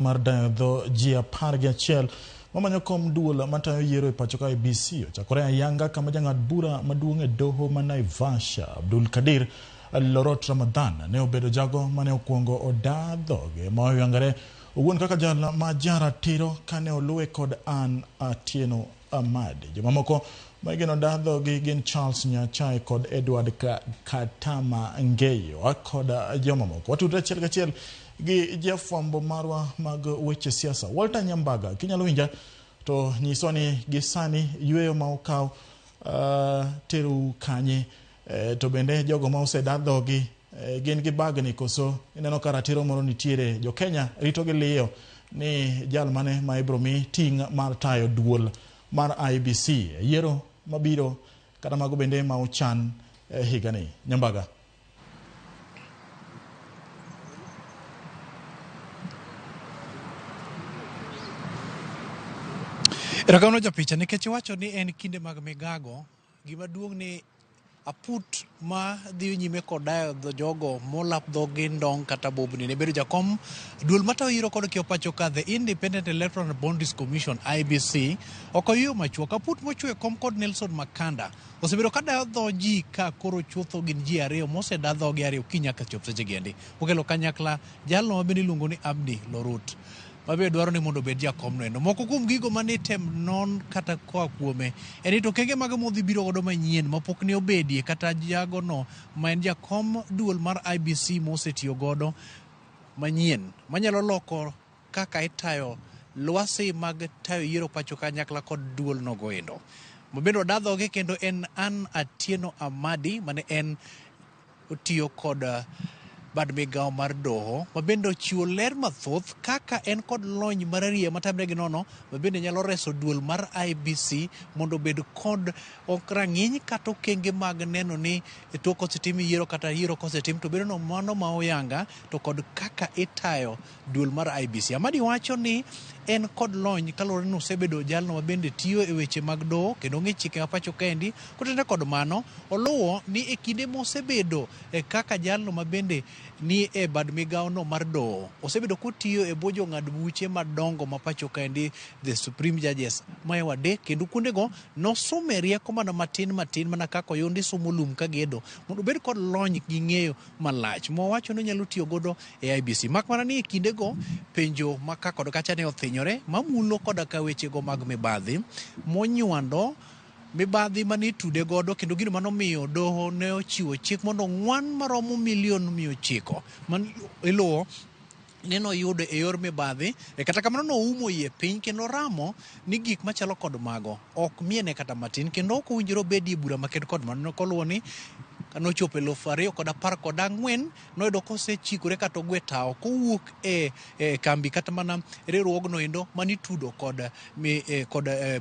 mar dayo ji 11 mamanyo kom duola matayo yiero e pacho ka IEBC ochakore ayanga kama jang'ad bura maduong' e doho ma Naivasha Abdul Kadir Lorot Ramadhan ne obedo jago mane okuongo oda dhoge ma oyangare owuon kaka jal ma jaratiro kane oluwe kod Ann Atieno Amadi. Jomamoko ma igeno oda dhoge gin Charles Nyachae kod Edward Katama Ngeyo kod jomamoko. Watudre achiel kachiel gi jafwambo marwa mag weche siasa Walter Nyambaga. Kinyalo winja to nyiso ni gisani yweyo ma okaw teru kanye to bende jogo ma oseda dhogi gin gi bagni koso ineno ka ratiro moro nitiere. Jo Kenya rito gi liyo ni jal mane ma ibro mi ting' mar tayo duol mar IEBC yiero mabiro kata mago bende ma ochan higani. Nyambaga. Erokamno japicha nikech wacho ni en kinde mag migago gima duong' ni aput ma dhi nyime kod dayo jogo molap dhogi ndong kata bobni ne bedo jakom duol matayo yiero kod kio pacho ka The Independent Electoral Bodies Commission IEBC okoyuyo machuok. Aput mochwe kom kod Nelson Makanda osebedo ka dayo dho ji ka koro chutho gin ji ariyo moseda dhogi ariyo kinyaka chop seche gendi. Okelo kanyakla jalno ma bende iluongo ni Abdi Lorut mabe dwaro ni mondo bed jakomno eno. Moko kuom gigo mane tem non kata koa kuome en to kenge mag modhi biro godo manyien mapok ne obedie kata jago no ma en jakom duol mar IEBC mosetiyo godo manyien manyalo loko kaka itayo lwasi mag tayo yiero pacho kanyakla kod duol no goendo. Mabendo dadhoge kendo en Ann Atieno Amadi mane en otiyo kod bad migao mar doho mabende chiwo ler mathoth kaka en kod lony mararieya matamre gi nono mabende nyalo reso duol mar IEBC mondo bed kod rang'iny kata okenge mag neno ni tok kosetim yiero kata yiero kosetim to bedo no mano ma oyanga to kod kaka itayo duol mar IEBC. Amadi wacho ni en kod lony kalore no osebedo jalno mabende tiyo e weche mag doho kendo ng'e chike mapacho kaendi. Kotende kod mano oluwo ni e kinde mosebedo kaka jalno mabende ni e bad migao no mar doho osebedo kotiyo e bwo jong'ad buche madongo mapacho kaendi the Supreme Judges maewa adek kendo kuondego nosume rieko mana matin mana kaka oyundi somo lum kagedo mondo bed kod lony gi ng'eyo malach mowacho ni nyalo tiyo godo e IEBC. Mak mana ni e kindego penjo maka kod kacha ne othinyore mamulo koda ka wechego mag mibadhi monywando mibadhi mane tude godo kendo gino manomiyo doho ne ochiwo chik mondo ng'wan maromo milion 900 man iluwo neno yudo e yor mibadhi kata kamano no umo yie piny kendo ramo ni gik machalo kod mago ok miene kata matin kendo ok owinjore bedie bura maked kod mano koluwo ni nochopo 2014 noyudo kosechikore kata ogwe tao kowuok e kambi kata mana riwruogno endo manitudo kod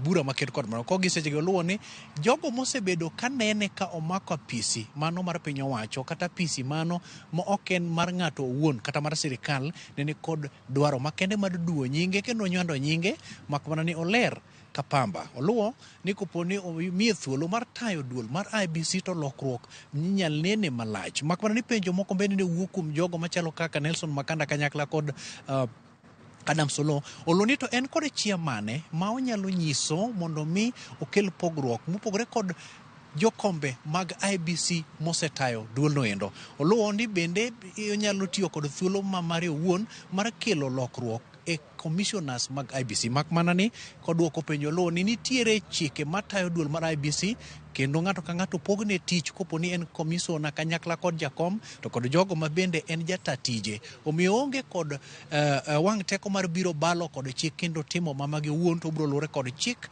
bura maked kod mano kogi seche go luwo ni jogo mosebedo kanene ka omako apisi mano mar piny owacho kata apisi mano ma ok en mar ng'ato owuon kata mar sirikal nene kod dwaro makende mar duo nyinge kendo nywando nyinge mak mana ni oler kapamba. Oluwo ni koponi omiye thuolo mar tayo duol mar IEBC to lokruok nyal nene malach. Mak mana ni penjo moko bende ne wuok kuom jogo machalo kaka Nelson Makanda kanyakla kod Adam Solo oloni to en kod chia mane ma onyalo nyiso mondo mi okel pogruok mopogore kod jokombe mag IEBC mosetayo duolno endo. Oluwo ni bende onyalo tiyo kod thuolo mare owuon mar kelo lokruok e commissioners mag IEBC. Mak mana ni koduoko penjo luwo ni nitiere chike matayo duol mar IEBC kendo ng'ato ka ng'ato pogne tich koponi en komisiona kanyakla kod jakom to kod jogo mabende en jata tije. Omiyo onge kod wang' teko mar biro balo kod chik kendo timo mamagi owuon to biro luwore kod chik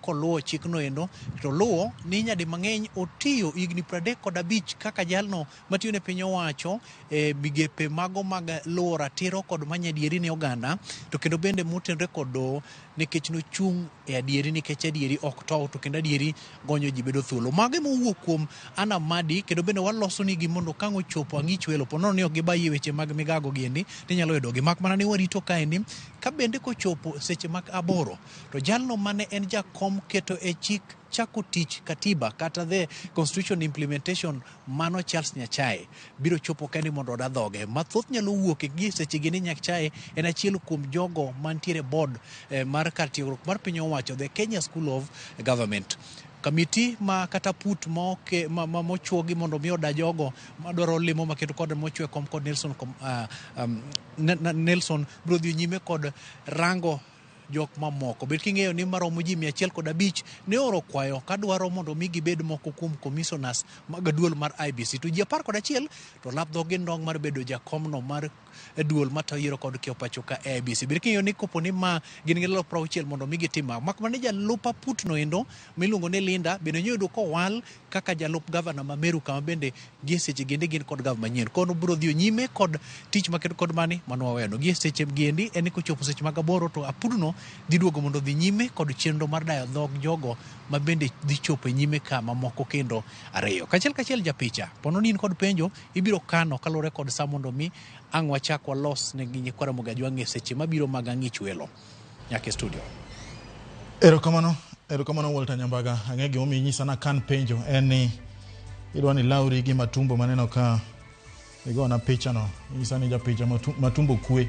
koluwo chikno endo to luwo ni nyadi mang'eny otiyo higni 35 kaka jalno matiyo ne piny owacho e migepe mago mag luwo ratiro kod manyadieri ne oganda to kendo bende motenre kod doho nikech nochung' e adieri nikech adieri ok tow to kendo adieri gonyo ji bedo thuolo. Mage mowuok kuom Ann Amadi kendo bende waloso nigi mondo kang' ochopo ang'ich welo ponono ni ok gibayie weche mag migago giendi tinyalo yudogi. Mak mana ni warito kaendi ka ka bende kochopo seche mag aboro to jalno mane en jakom keto e chik chako tich katiba kata the constitution implementation mano Charles Nyachae biro chopo kendi mondo oda dhoge mathoth nyalo wuok e gi seche gini. Nyachae en achiel kuom jogo mantiere board mar kar tiegruok mar piny owacho, the Kenya School of Government. Kamiti ma kata put mochuogi mondo mi oda jogo madwaro limo maketo kod mochwe kom kod Nelson biro dhi nyime kod rango jok mamoko. Bet king'eyo ni maromo ji 105 ne oro kwayo kadwaro mondo mi gibed moko kuom commissioners mag duol mar IBC. To ji 11 to lap dhogi ndong mar bedo jakomno mar duol matayiero kod keo pacho ka IBC. Bet king'eyo ni kopo ni ma gin gilalo 60 mondo mi gitima. Mak mane jalupa putno endo miluongo ni Linda bende nyodo kowal kaka jalup gavana ma Meru kama bende gi seche gende gin kod gav manyien. Kono biro dhi nyime kod tich makedo kod mani manoweno. Gi seche giendi en ko chopo seche mag aboro to apudno dhi duogo mondo dhi nyime kod chenro mar dayo dhog jogo ma bende dhi chopo nyime kama moko kendo ariyo. Kachiel japicha pono nin kod penjo ibiro kano kalore kod sa mondo mi ang' wachak walos ne gi nyikwara Mogajwange seche mabiro mag ang'ich welo nyaka studio. Erokamano Walter Nyambaga. Ang'e gima omiyo inyisa na kan penjo en ni idwa ni Lauri gi Matumbo maneno ka igona picha no. Inyisa ni japicha Matumbo kwe